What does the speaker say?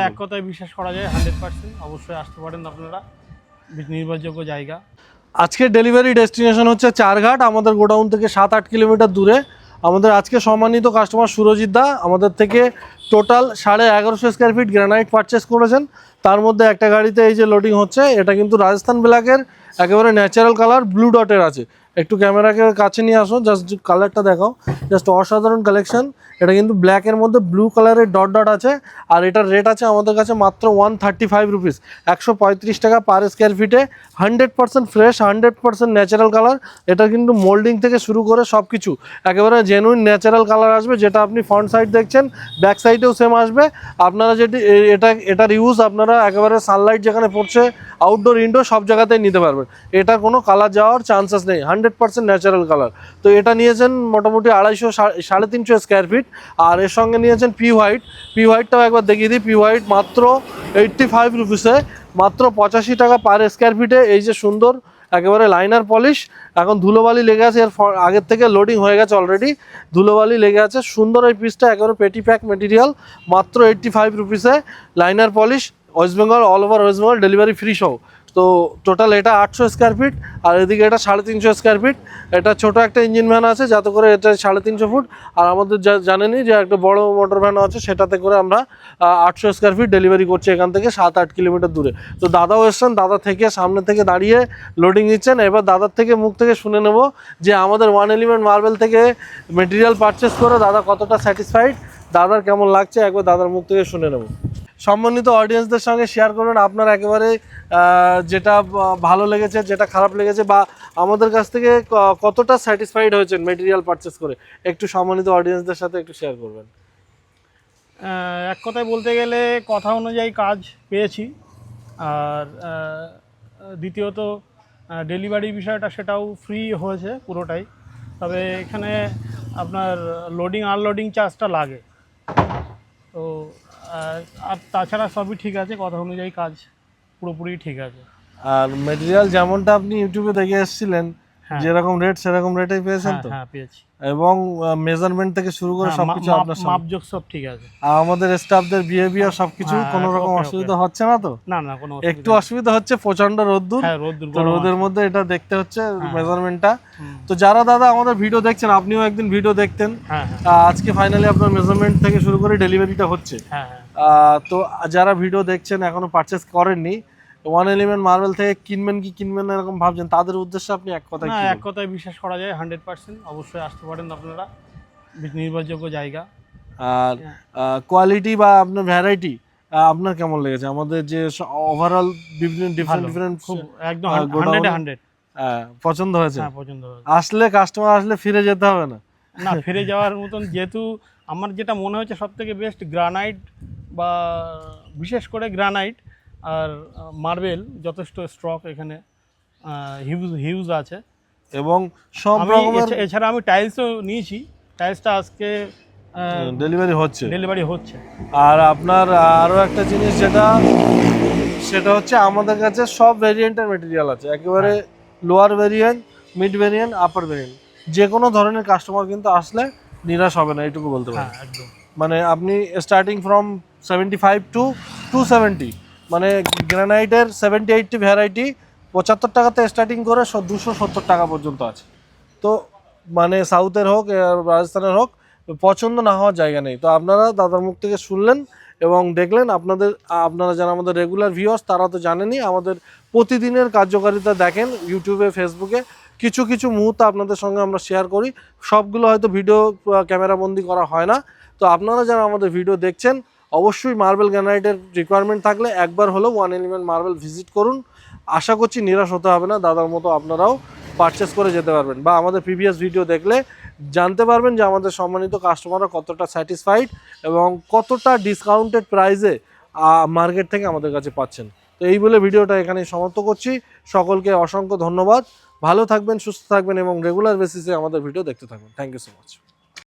এক কথায় বিশ্বাস করা যায় 100%। অবশ্যই আসতে পারেন আপনারা, নির্ভরযোগ্য জায়গা। আজকে ডেলিভারি ডেস্টিনেশন হচ্ছে চারঘাট, আমাদের গোডাউন থেকে 7-8 কিলোমিটার দূরে। আমাদের আজকে সম্মানিত কাস্টমার সুরজিৎ দা আমাদের থেকে total 1150 square feet granite purchase করেছেন। তার মধ্যে একটা গাড়িতে এই যে লোডিং হচ্ছে, এটা কিন্তু রাজস্থান ব্ল্যাকের একেবারে ন্যাচারাল কালার ব্লু ডটের আছে। একটু ক্যামেরাকে কাছে নিয়ে আসো, জাস্ট কালারটা দেখাও, জাস্ট অসাধারণ কালেকশন। এটা কিন্তু ব্ল্যাকের মধ্যে ব্লু কালারের ডট ডট আছে। আর এটার রেট আছে আমাদের কাছে মাত্র 135 রুপিস, 135 টাকা পার স্কোয়ার ফিটে। 100% ফ্রেশ, 100% ন্যাচারাল কালার। এটা কিন্তু মোল্ডিং থেকে শুরু করে সব কিছু একেবারে জেনুইন ন্যাচারাল কালার আসবে, যেটা আপনি ফ্রন্ট সাইড দেখছেন, ব্যাক সাইডেও সেম আসবে। আপনারা যেটি এটার ইউজ আপনারা একেবারে সানলাইট যেখানে পড়ছে, আউটডোর ইনডোর সব জায়গাতেই নিতে পারবেন। এটা কোনো কালার যাওয়ার চান্সেস নেই, 100% ন্যাচারাল কালার। তো এটা নিয়েছেন মোটামুটি 250-350 স্কোয়ার ফিট। আর এর সঙ্গে নিয়েছেন পি হোয়াইটটাও একবার দেখিয়ে দিই। পি হোয়াইট মাত্র 85 রুপিসে, মাত্র 85 টাকা পার স্কোয়ার ফিটে। এই যে সুন্দর একেবারে লাইনার পলিশ, এখন ধুলোবালি লেগে আছে, এর আগের থেকে লোডিং হয়ে গেছে অলরেডি, ধুলোবালি লেগে আছে। সুন্দর এই পিসটা একেবারে পেটি প্যাক মেটেরিয়াল, মাত্র 85 রুপিসে liner polish, West Bengal, all over West Bengal delivery free সহ। তো টোটাল এটা 800 স্কোয়ার ফিট, আর এদিকে এটা 350 স্কোয়ার ফিট। এটা ছোট একটা ইঞ্জিন ভ্যান আছে, যাতে করে এটা 350 ফুট। আর আমাদের জানেনই যে একটা বড় মোটর ভ্যান আছে, সেটাতে করে আমরা 800 স্কোয়ার ফিট ডেলিভারি করছি এখান থেকে 7-8 কিলোমিটার দূরে। তো দাদাও এসছেন, দাদা থেকে সামনে থেকে দাঁড়িয়ে লোডিং নিচ্ছেন। এবার দাদার থেকে মুখ থেকে শুনে নেব যে আমাদের ওয়ান এলিমেন্ট মার্বেল থেকে মেটেরিয়াল পারচেস করে দাদা কতটা স্যাটিসফাইড, দাদার কেমন লাগছে, একবার দাদার মুখ থেকে শুনে নেব। সম্মানিত অডিয়েন্সদের সঙ্গে শেয়ার করবেন আপনার একেবারে যেটা ভালো লেগেছে, যেটা খারাপ লেগেছে, বা আমাদের কাছ থেকে কতটা স্যাটিসফাইড হয়েছেন মেটেরিয়াল পারচেস করে, একটু সম্মানিত অডিয়েন্সদের সাথে একটু শেয়ার করবেন। এক কথায় বলতে গেলে কথা অনুযায়ী কাজ পেয়েছি। আর দ্বিতীয়ত ডেলিভারি বিষয়টা সেটাও ফ্রি হয়েছে পুরোটাই। তবে এখানে আপনার লোডিং আনলোডিং চার্জটা লাগে। তো আর তাছাড়া সবই ঠিক আছে, কথা অনুযায়ী কাজ পুরোপুরি ঠিক আছে। আর মেটেরিয়াল যেমনটা আপনি ইউটিউবে দেখে এসেছিলেন, যেরকম রেট সেরকম রেটেই পেয়েছেন তো? হ্যাঁ পেয়েছি। এবং মেজারমেন্ট থেকে শুরু করে সবকিছু আপনার মাপজোক সব ঠিক আছে। আর আমাদের স্টাফদের বিহেভিয়ার সবকিছু কোনো রকম অসুবিধা হচ্ছে না তো? না না, কোনো একটু অসুবিধা হচ্ছে, প্রচন্ড রোদ্দুর, তো রোদের মধ্যে এটা দেখতে হচ্ছে মেজারমেন্টটা। তো যারা দাদা আমাদের ভিডিও দেখছেন, আপনিও একদিন ভিডিও দেখতেন, আজকে ফাইনালি আপনার মেজারমেন্ট থেকে শুরু করে ডেলিভারিটা হচ্ছে। তো যারা ভিডিও দেখছেন এখনো পারচেস করেননি, ওয়ান এলিমেন্ট মার্বেল থেকে কিনবেন কি কিনবেন না এরকম ভাবছেন, তাদের উদ্দেশ্যে আপনি এক কথায় বিশ্বাস করা যায় 100%। অবশ্যই আসতে পারেন আপনারা, নির্ভরযোগ্য জায়গা। আর কোয়ালিটি বা আপনার ভ্যারাইটি আপনার কেমন লেগেছে? আমাদের যে ওভারঅল ডিফারেন্ট খুব একদম 100 পছন্দ হয়েছে? পছন্দ হয়েছে। আসলে কাস্টমার আসলে ফিরে যেতে হবে না? না, ফিরে যাওয়ার মতন, যেহেতু আমার যেটা মনে হচ্ছে সব থেকে বেস্ট গ্রানাইট, বা বিশেষ করে গ্রানাইট আর মার্বেল যথেষ্ট স্টক এখানে হিউজ আছে। এবং সব রকমের, এছাড়া আমি টাইলসও নিয়েছি, টাইলসটা আজকে ডেলিভারি হচ্ছে। আর আপনার আরও একটা জিনিস সেটা হচ্ছে আমাদের কাছে সব ভেরিয়েন্টের মেটেরিয়াল আছে, একেবারে লোয়ার ভেরিয়েন্ট, মিড ভেরিয়েন্ট, আপার ভেরিয়েন্ট, যে কোনো ধরনের কাস্টমার কিন্তু আসলে নিরাশ হবে না, এইটুকু বলতে পারি। একদম। মানে আপনি স্টার্টিং ফ্রম 75 to 270, মানে গ্রানাইটের 70-80 ভ্যারাইটি 75 টাকাতে স্টার্টিং করে 270 টাকা পর্যন্ত আছে। তো মানে সাউথের হোক রাজস্থানের হোক, পছন্দ না হওয়ার জায়গা নেই। তো আপনারা দাদার মুখ থেকে শুনলেন এবং দেখলেন। আপনারা যারা আমাদের রেগুলার ভিউয়ার্স, তারা তো জানেনই আমাদের প্রতিদিনের কার্যকারিতা দেখেন ইউটিউবে, ফেসবুকে। কিছু কিছু মুহূর্ত আপনাদের সঙ্গে আমরা শেয়ার করি, সবগুলো হয়তো ভিডিও ক্যামেরাবন্দি করা হয় না। তো আপনারা যারা আমাদের ভিডিও দেখছেন, অবশ্যই মার্বেল গ্রানাইটের রিকোয়ারমেন্ট থাকলে একবার হলেও ওয়ান এলিমেন্ট মার্বেল ভিজিট করুন। আশা করছি নিরাশ হতে হবে না, দাদার মতো আপনারাও পারচেস করে যেতে পারবেন। বা আমাদের প্রিভিয়াস ভিডিও দেখলে জানতে পারবেন যে আমাদের সম্মানিত কাস্টমাররা কতটা স্যাটিসফাইড এবং কতটা ডিসকাউন্টেড প্রাইসে মার্কেট থেকে আমাদের কাছে পাচ্ছেন। তো এই বলে ভিডিওটা এখানেই সমাপ্ত করছি। সকলকে অসংখ্য ধন্যবাদ। ভালো থাকবেন, সুস্থ থাকবেন এবং রেগুলার বেসিসে আমাদের ভিডিও দেখতে থাকবেন। Thank you so much.